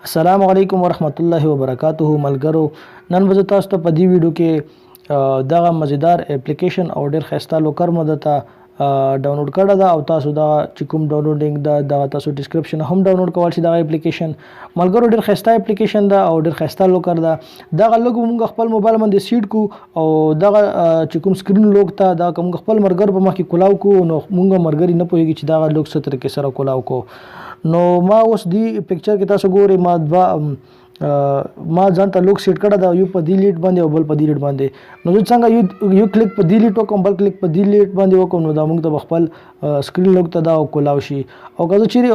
السلام علیکم ورحمت الله وبرکاتہ ملګرو. نن به تاسو ته په دې ویډیو کې دغه مزیدار اپلیکیشن او ډیر ښایسته لوکر مود ته ډاونلوډ کړه ده او تاسو دا چې کوم ډاونلوډینګ دا تاسو ډسکرپشن هم ډاونلوډ کول شي. دا اپلیکیشن ملګرو ډیر ښایسته اپلیکیشن ده او ډیر ښایسته لوکر ده. دغه لوګ موږ خپل موبایل باندې سیټ کو او دغه چې کوم سکرین لوګ ته دا کوم خپل مرګر په مخ کې کولاو کو نو موږ مرګري نه پوهیږي چې دغه لوګ ستر کې سره کولاو کو. نو ما اوس دی پکچر کې تاسو ګورئ ما ځان ته لوګ سیټ کړه دا یو په دی لیټ باندې او بل په دی لیټ باندې. نو زه څنګه یو کلیک په دی لیټ وکم بل کلیک په دی لیټ باندې وکم نو دا موږ ته خپل سکرین لوګ ته دا کولاو شي. او که زه چیرې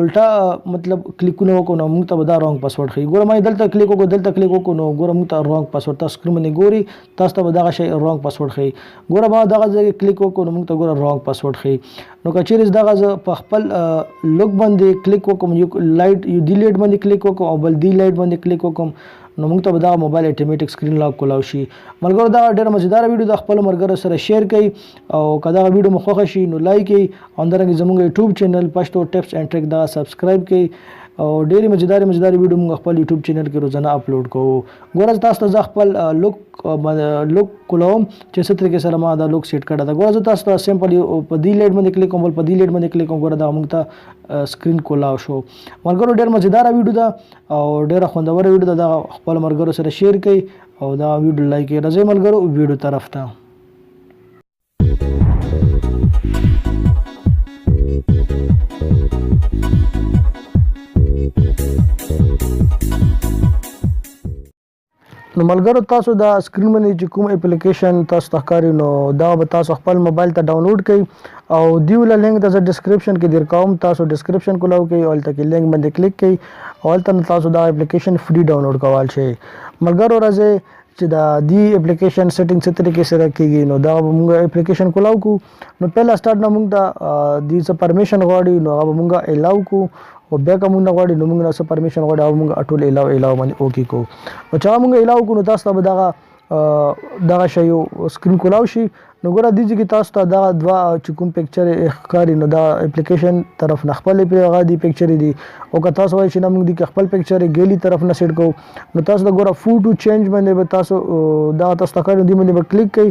الټا مطلب کلیکونه وکم نو موږ ته دا رانګ پاسورډ ښیي. ګوره ما دلته کلیک وکړو دلته کلیک وکړو نو ګوره موږ ته رانګ پاسورډ تاسو سکرین باندې ګوري تاسو ته دغه شی رانګ پاسورډ ښیي. ګوره ما دغه ځای کلیک وکړو نو موږ ته ګوره رانګ پاسورډ ښیي. نو که چیرې دغه زه په خپل لوګ باندې کلیک وکم یو لایټ یو دی لیټ باندې کلیک وکم او بل دی لایټ باندې کلیک وکم نو موږ ته دا موبایل اتوماتیک سکرین لاک کولاو شي. ملګرو دا ډېر مزیدار ویډیو د خپل مرګرو سره شیر کړئ او که دا ویډیو مو خوښه شي نو لایک کړئ او همدارنګه زموږ یوټیوب چینل پشتو ټپس اینڈ ټریک دا سبسکرایب کړئ او ډېرې مزیدار ویډیو موږ خپل یوټیوب چینل کې روزانه اپلوډ کوو. ګوره تاسو ته زه خپل لوګ کولاوم چې څه طریقې سره ما دا لوګ سیټ کړی ده. ګوره زه تاسو ته سمپل په دی لیټ باندې کلیک کوم بل په دی لیټ باندې کلیک کوم ګوره دا موږ ته سکرین کولاو شو. ملګرو ډېر مزیداره ویډیو ده او ډېره خوندوره ویډیو ده. دا خپل مرګرو سره شیر کړئ او دا ویډیو لایک کړئ. راځئ ملګرو ویډیو طرف ته. نو ملګرو تاسو دا سکرین باندې چې کوم اپلیکیشن تاسو ته ښکاري نو دا به تاسو خپل موبایل ته ډاونلوډ کړئ او دی ول لینک د ډسکرپشن کې درکوم. تاسو ډسکرپشن کولاو کوي او تل کې لینک باندې کلیک کړئ او تل تاسو دا اپلیکیشن فری ډاونلوډ کول شي. ملګرو راځي چې دا دی اپلیکیشن سیټینګ څه طریقې سره کیږي نو دا موږ اپلیکیشن کولاو کو نو پهلا سٹارټ نه موږ ته دی څه پرمیشن غواړي نو هغه موږ الاو کو او بیا کوم نه غواړي نو موږ څه پرمیشن غواړي او موږ ټول الاو باندې اوکی کو. نو چې موږ الاو کو نو تاسو ته دغه شی سکرین کولاو شي. نو ګوره دې چې تاسو ته دا دوا چې کوم پکچر ښکاري نو دا اپلیکیشن طرف نه خپل هغه دی پکچر دی او که تاسو وایئ چې نه موږ د خپل پکچر ګیلی طرف نه سیټ کوو نو تاسو د ګوره فوټو چینج باندې به تاسو دا تاسو ته ښکاري دی باندې به کلیک کوئ.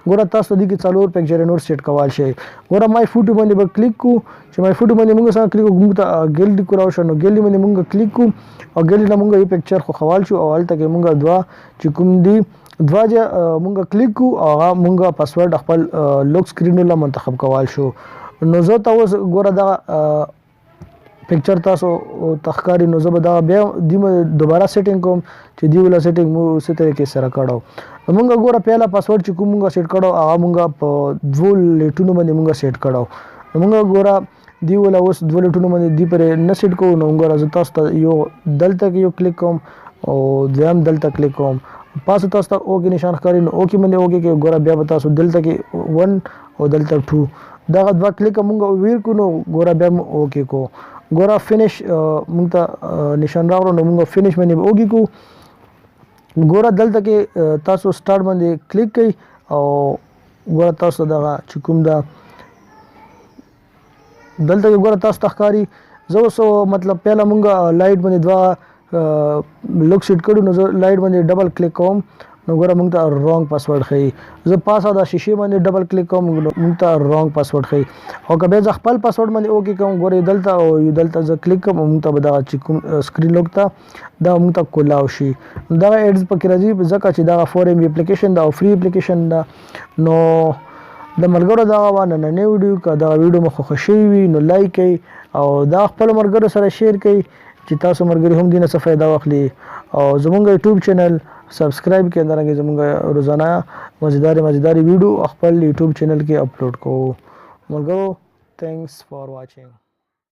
ګوره تاسو دې کې څلور پکچر نور سیټ کول شي. ګوره مای فوټو باندې به کلیک کو چې مای فوټو باندې موږ سره کلیک موږ ته ګیلډي کولاو شو نو ګیلډي باندې موږ کلیک کو او ګیلډي نه موږ یو پکچر خو خوال شو او هلته کې موږ دوا چې کوم دی دوا موږ کلیک کو او هغه موږ پاسورډ خپل لوګ سکرین له منتخب کول شو. نو زه ته اوس ګوره دا پکچر تاسو تخکاری نو زه به دا بیا دوباره سیټینګ کوم چې دی ولا سیټینګ مو څه طریقې سره کړو. موږ ګوره پهلا پاسورډ چې کوم موږ سیټ کړو هغه موږ په دوه لیټونو باندې موږ سیټ کړو. نو موږ ګوره دی ولا اوس دوه لیټونو باندې دی پر نه سیټ کوو نو ګوره زه تاسو ته یو دلته کې یو کلیک کوم او دویم دلته کلیک کوم پاسو تاسو ته اوکې نشان ښکاري نو اوکې باندې اوکې کې ګوره بیا به تاسو دلته کې 1 او دلته 2 دغه دوه کلیک موږ ویر کو نو ګوره بیا مو اوکې کو. ګوره فینش موږ ته نشان راوړو نو موږ فینش باندې اوکې کو. ګوره دلته کې تاسو سٹارټ باندې کلیک کړئ او ګوره تاسو دغه چې کوم دا دلته کې ګوره تاسو ته ښکاري زه اوس مطلب پهله موږ لایټ باندې دوه لوګ سیټ کړو نو زه لایټ باندې ډبل کلیک کوم نو ګوره موږ ته رانګ پاسورډ ښیي. زه پاسه دا شیشې باندې ډبل کلیک کوم موږ ته رانګ پاسورډ ښیي او که بیا زه خپل پاسورډ باندې اوکې کوم ګوره دلته او دلته زه کلیک کوم موږ ته به دغه چې کوم سکرین لوګ ته دا موږ ته کولاو شي. دغه ایډز پکې راځي ځکه چې دغه 4 MB اپلیکیشن دا او فری اپلیکیشن دا. نو د ملګرو دغه نننۍ ویډیو که دغه ویډیو مو خوښه شوي وي نو لایک کړئ او دا خپلو ملګرو سره شیر کړئ چې تاسو ملګري هم دې نه څه فایده واخلي او زموږ یوټیوب چینل سبسکرایب کړئ. همدارنګه زموږ روزانه مزیدارې ویډیو خپل یوټیوب چینل کې اپلوډ کوو. ملګرو تھینکس فار واچینګ.